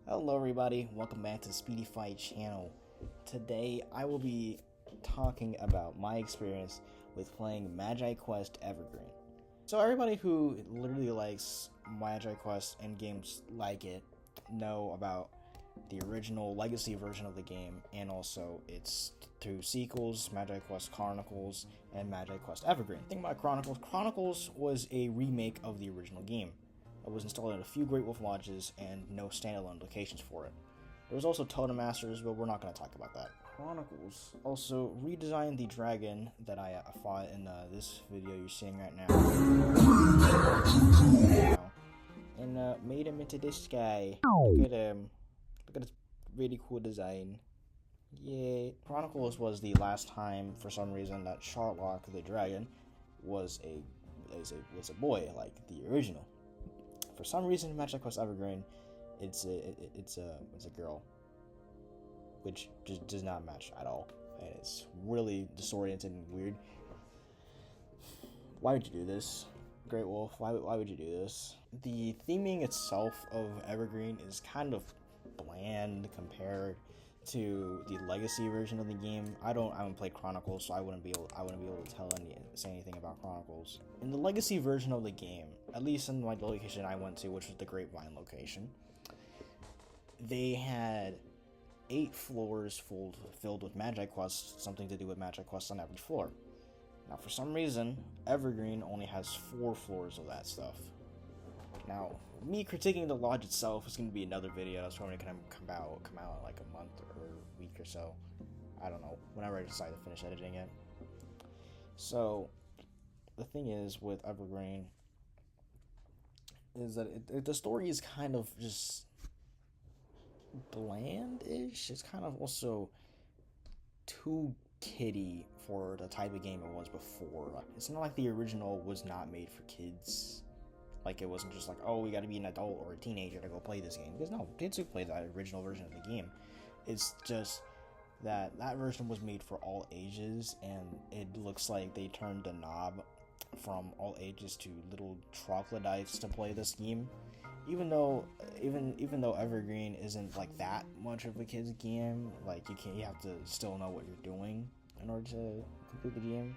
Hello everybody, welcome back to the Speedify channel. Today I will be talking about my experience with playing MagiQuest Evergreen. So everybody who literally likes MagiQuest and games like it know about the original legacy version of the game and also its two sequels, MagiQuest Chronicles and MagiQuest Evergreen. The thing about Chronicles was a remake of the original game. It was installed in a few Great Wolf Lodges and no standalone locations for it. There was also Totem Masters, but we're not going to talk about that. Chronicles also redesigned the dragon that I fought in this video you're seeing right now. And made him into this guy. Look at him. Look at his really cool design. Yay. Chronicles was the last time, for some reason, that Charlock the dragon was a boy, like the original. For some reason, MagiQuest Evergreen, it's a girl, which just does not match at all, and it's really disoriented and weird. Why would you do this, Great Wolf? Why would you do this? The theming itself of Evergreen is kind of bland compared to the legacy version of the game. I haven't played Chronicles, so I wouldn't be able to say anything about Chronicles. In the legacy version of the game, at least in the location I went to, which was the Grapevine location, they had 8 floors filled with MagiQuest, something to do with MagiQuest on every floor. Now, for some reason, Evergreen only has 4 floors of that stuff. Now, me critiquing the lodge itself is going to be another video that's probably going to come out in like a month or a week or so. I don't know, whenever I decide to finish editing it. So, the thing is with Evergreen is that the story is kind of just bland-ish. It's kind of also too kiddie for the type of game it was before. It's not like the original was not made for kids. Like, it wasn't just like, oh, we gotta be an adult or a teenager to go play this game. Because no, kids who play that original version of the game. It's just that version was made for all ages, and it looks like they turned the knob from all ages to little troglodytes to play this game. Even though Evergreen isn't like that much of a kid's game, like you have to still know what you're doing in order to complete the game.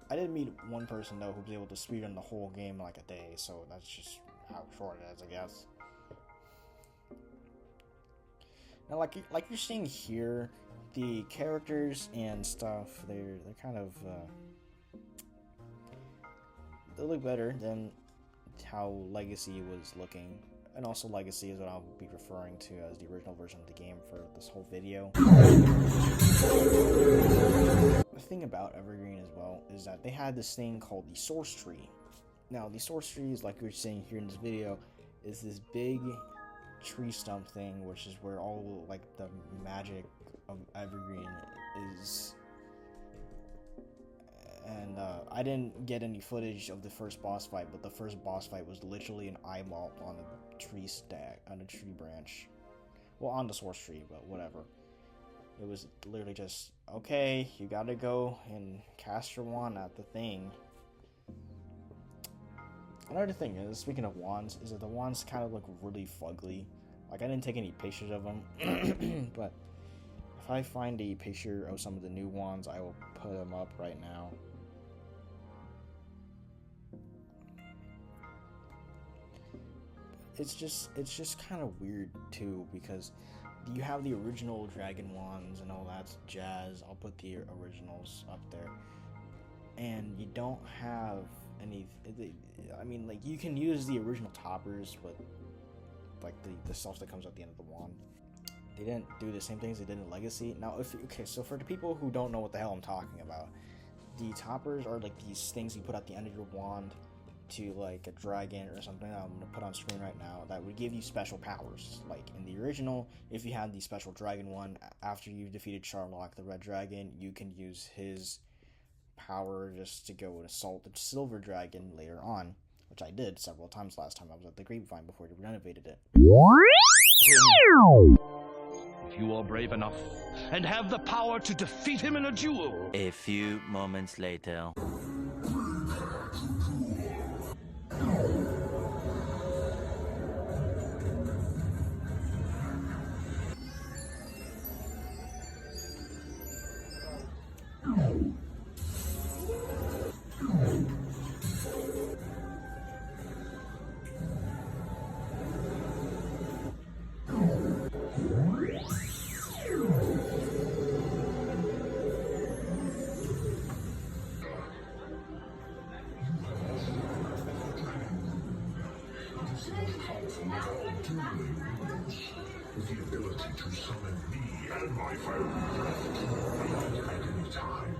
I did meet one person though who was able to speedrun the whole game in like a day, so that's just how short it is, I guess. Now, like you're seeing here, the characters and stuff, they're kind of they look better than how Legacy was looking. And also Legacy is what I'll be referring to as the original version of the game for this whole video. The thing about Evergreen as well is that they had this thing called the Source Tree. Now, the Source Tree is, like you're seeing here in this video, is this big tree stump thing, which is where all like the magic of Evergreen is. And I didn't get any footage of the first boss fight, but the first boss fight was literally an eyeball on a tree branch. Well, on the Source Tree, but whatever. It was literally just, okay, you gotta go and cast your wand at the thing. Another thing is, speaking of wands, is that the wands kind of look really fugly. Like, I didn't take any pictures of them, but if I find a picture of some of the new wands, I will put them up right now. It's just kind of weird too, because you have the original dragon wands and all that jazz. I'll put the originals up there, and you don't have any. I mean, like, you can use the original toppers, but like the stuff that comes at the end of the wand, they didn't do the same things they did in Legacy. Now, so for the people who don't know what the hell I'm talking about, the toppers are like these things you put at the end of your wand to like a dragon or something that I'm going to put on screen right now that would give you special powers. Like in the original, if you had the special dragon one, after you defeated Charlock the red dragon, you can use his power just to go and assault the silver dragon later on, which I did several times last time I was at the Grapevine before they renovated it. If you are brave enough and have the power to defeat him in a duel. A few moments later. the ability to summon me and my fiery breath at any time.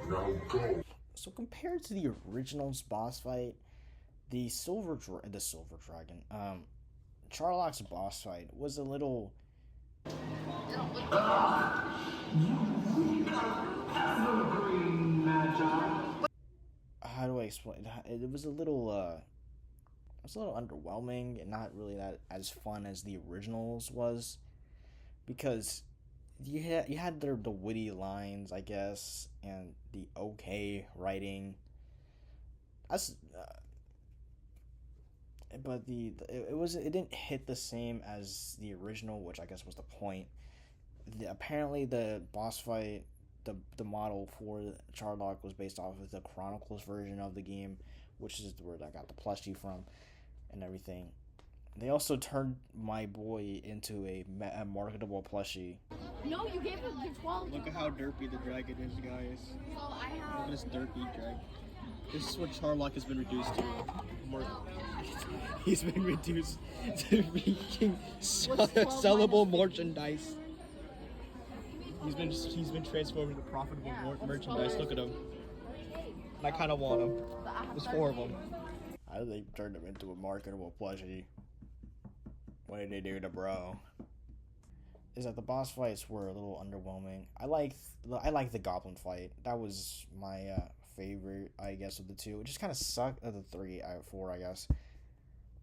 Now go. So compared to the original's boss fight, the Silver Dragon, Charlock's boss fight was a little. Evergreen, Magi. How do I explain? It was a little underwhelming and not really that as fun as the originals was, because you had the witty lines, I guess, and the okay writing. But it didn't hit the same as the original, which I guess was the point. Apparently the boss fight, the model for Charlock was based off of the Chronicles version of the game, which is where I got the plushie from and everything. They also turned my boy into a marketable plushie. No, you gave him the 12. Look at how derpy the dragon is, guys. So I Look have. at this derpy dragon. This is what Charlock has been reduced to. He's been reduced to being sellable merchandise. He's been transformed into profitable merchandise. Look at him. And I kind of want him. There's 4 of them. How did they turn him into a marketable plushie? What did they do to bro? Is that the boss fights were a little underwhelming. I like the goblin fight. That was my favorite, I guess, of the two. It just kind of sucked. Of the 4, I guess.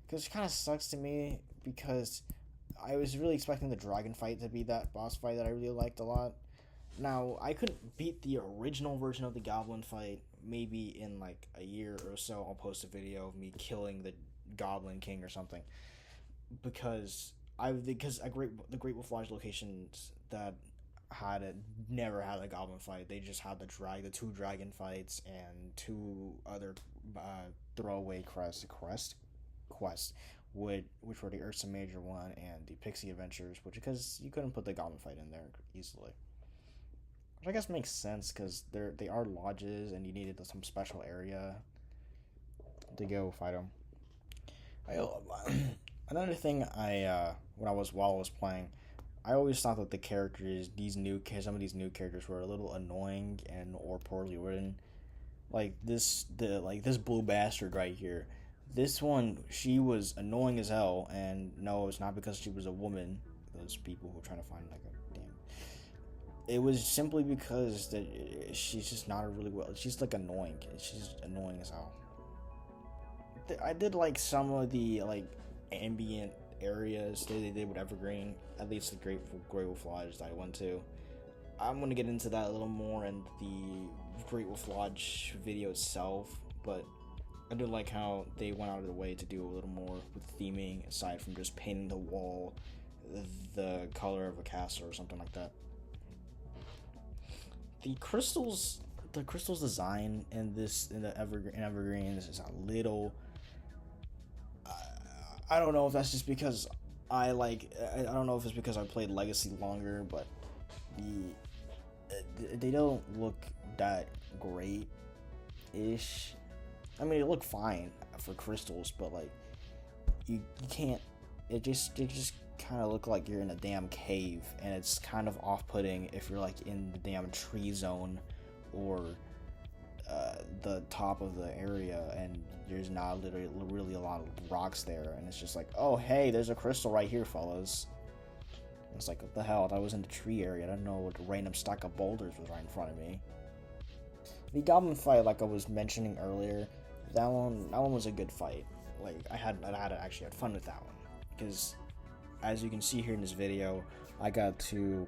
Because it kind of sucks to me because I was really expecting the dragon fight to be that boss fight that I really liked a lot. Now, I couldn't beat the original version of the goblin fight. Maybe in like a year or so, I'll post a video of me killing the Goblin King or something. Because the Great Wolf Lodge locations that never had a goblin fight. They just had the 2 dragon fights and 2 other throwaway quests, which were the Ursa Major one and the Pixie Adventures, because you couldn't put the goblin fight in there easily. Which I guess makes sense because they are lodges and you needed some special area to go fight them. Another thing while I was playing, I always thought that some of these new characters were a little annoying or poorly written. Like this blue bastard right here. This one, she was annoying as hell, and no, it's not because she was a woman. Those people who are trying to find like a damn. It was simply because that she's just not she's like annoying. She's annoying as hell. I did like some of the like ambient areas they did with Evergreen, at least the Great Wolf Lodge that I went to. I'm going to get into that a little more in the Great Wolf Lodge video itself, but I do like how they went out of their way to do a little more with theming aside from just painting the wall the color of a castle or something like that. The crystals design in Evergreen is a little. I don't know if that's just because I don't know if it's because I played Legacy longer, but they don't look that great-ish. I mean, they look fine for crystals, but like you can't. It just kind of look like you're in a damn cave, and it's kind of off-putting if you're like in the damn tree zone or the top of the area, and there's not really a lot of rocks there, and it's just like, oh hey, there's a crystal right here, fellas. And it's like, what the hell? I was in the tree area. I don't know what random stack of boulders was right in front of me. The goblin fight, like I was mentioning earlier, that one was a good fight. Like I actually had fun with that one, because as you can see here in this video, I got to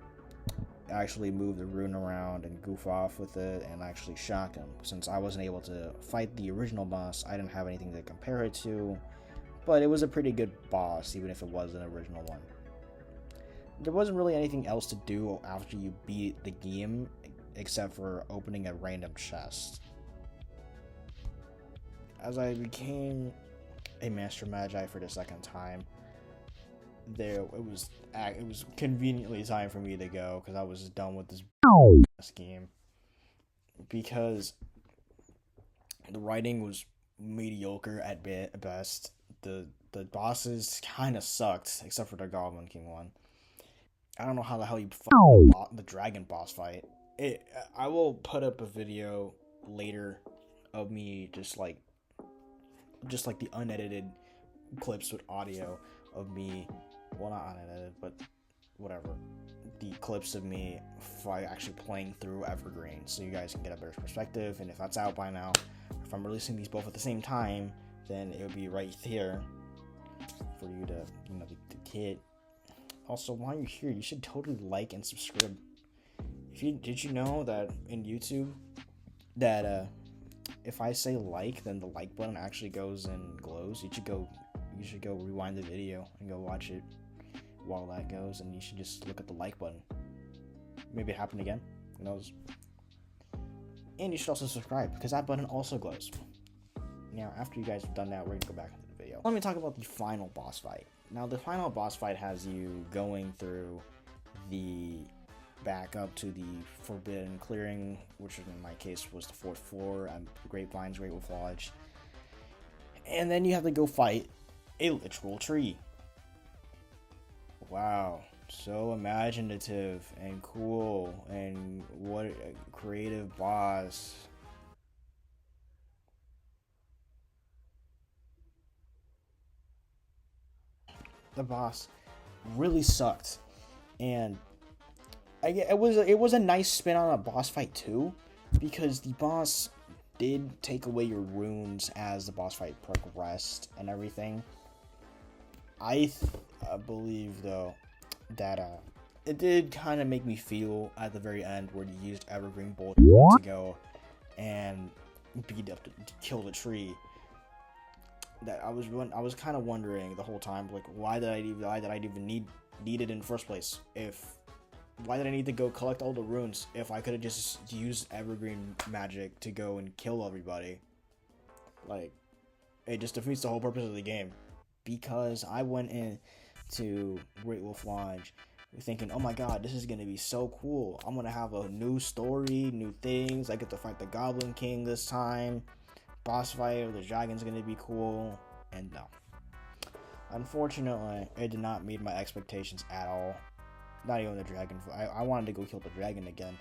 actually move the rune around and goof off with it and actually shock him. Since I wasn't able to fight the original boss, I didn't have anything to compare it to, but it was a pretty good boss, even if it was an original one. There wasn't really anything else to do after you beat the game, except for opening a random chest. As I became a Master Magi for the second time, it was conveniently time for me to go, because I was done with this game, because the writing was mediocre at best. the bosses kind of sucked, except for the Goblin King one. I don't know how the hell you fought the dragon boss fight. I will put up a video later of me just like the unedited clips with audio of me, well, not unedited, but whatever, the clips of me actually playing through Evergreen, so you guys can get a better perspective. And if that's out by now, if I'm releasing these both at the same time, then it would be right here for you to, you know, the kid. Also, while you're here, you should totally like and subscribe. Did you know that in YouTube that if I say like, then the like button actually goes and glows? You should go rewind the video and go watch it while that goes, and you should just look at the like button. Maybe it happened again. Who knows? And you should also subscribe, because that button also glows. Now, after you guys have done that, we're gonna go back into the video. Let me talk about the final boss fight. Now, the final boss fight has you going through the back up to the Forbidden Clearing, which in my case was the 4th floor at Grapevine's Great Wolf Lodge. And then you have to go fight a literal tree. Wow, so imaginative and cool, and what a creative boss. The boss really sucked, and it was a nice spin on a boss fight too, because the boss did take away your runes as the boss fight progressed and everything. I believe though that it did kind of make me feel at the very end where you used Evergreen Bolt to go and beat up to kill the tree, that I was kind of wondering the whole time, like, why did I even need it in the first place? Why did I need to go collect all the runes if I could have just used Evergreen magic to go and kill everybody? Like, it just defeats the whole purpose of the game. Because I went into Great Wolf Lodge thinking, oh my god, this is gonna be so cool. I'm gonna have a new story, new things. I get to fight the Goblin King this time. Boss fight with the dragon's gonna be cool. And no. Unfortunately, it did not meet my expectations at all. Not even the dragon. I wanted to go kill the dragon again.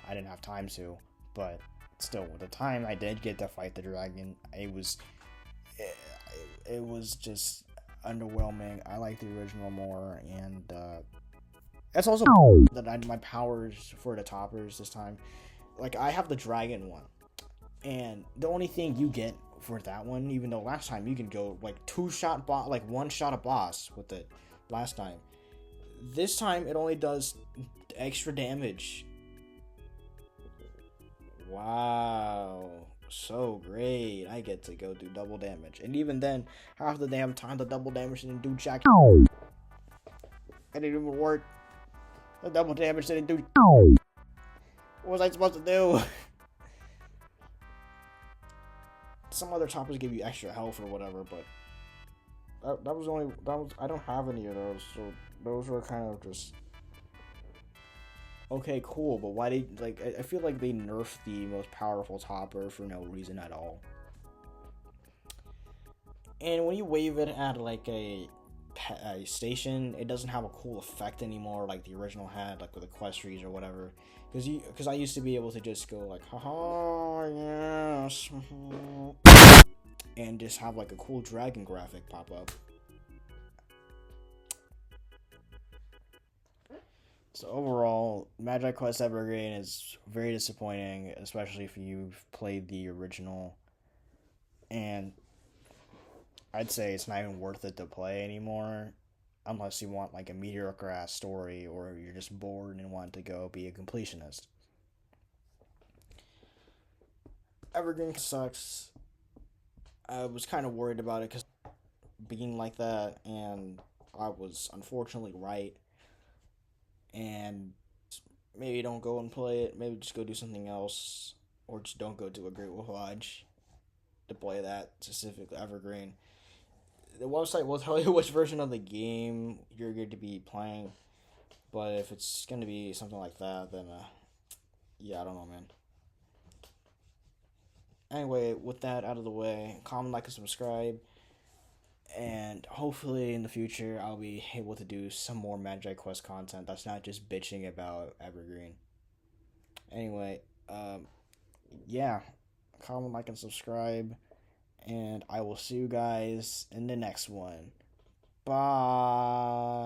I didn't have time to, but still, with the time I did get to fight the dragon, it was just underwhelming. I like the original more, and that's also that my powers for the toppers this time. Like, I have the dragon one, and the only thing you get for that one, even though last time you can go like one shot a boss with it last time. This time it only does extra damage. Wow, so great. I get to go do double damage, and even then, half the damn time the double damage didn't do jack. It didn't even work. The double damage didn't do. What was I supposed to do? Some other toppers give you extra health or whatever, but I don't have any of those, so those were kind of just okay, cool. But why did I feel like they nerfed the most powerful topper for no reason at all. And when you wave it at like a station, it doesn't have a cool effect anymore like the original had, like with the quest trees or whatever. Because I used to be able to just go like, haha, yes, and just have like a cool dragon graphic pop up. So overall, MagiQuest Evergreen is very disappointing, especially if you've played the original. And I'd say it's not even worth it to play anymore, unless you want like a mediocre ass story, or you're just bored and want to go be a completionist. Evergreen sucks. I was kind of worried about it because being like that, and I was unfortunately right. And maybe don't go and play it. Maybe just go do something else, or just don't go to a Great Wolf Lodge to play that specifically Evergreen. The website will tell you which version of the game you're going to be playing, but if it's going to be something like that, then yeah, I don't know, man. Anyway, with that out of the way, comment, like, and subscribe, And hopefully in the future I'll be able to do some more MagiQuest content that's not just bitching about Evergreen. Anyway, yeah, comment, like, and subscribe, and I will see you guys in the next one. Bye.